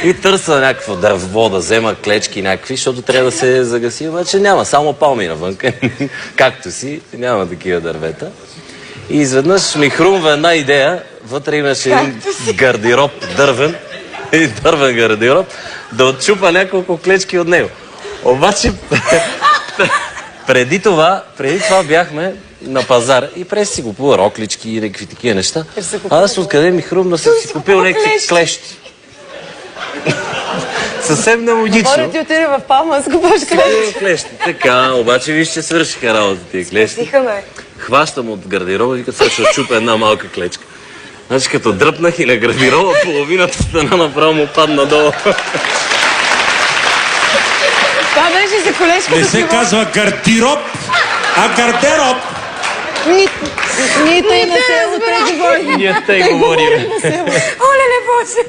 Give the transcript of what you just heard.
И търся някакво дърво да взема клечки някакви, защото трябва да се загаси, обаче няма, само палми навънка, както си, няма такива дървета. И изведнъж ми хрумва една идея, вътре имаше един гардероб дървен, дървен гардероб, да отчупа няколко клечки от него. Обаче преди това бяхме на пазар и през си купува роклички и някакви такива неща. Аз откъде ми хрумна съм си купил някакви клещи. Съвсем нелогично. Може да ти отиде в Палма, да купаш клещи. Така, обаче виж, че свършиха работа тия клещи. Хващам от гардероба и като сега ще отчупя една малка клечка. Значи като дръпнах и на гардероба, половината стена направо му падна долу. Това беше за колежката. Не се казва гардероб, а гардероб. Ние тъй на село, тъй говорим. Ние тъй говорим. Оле, не Боже!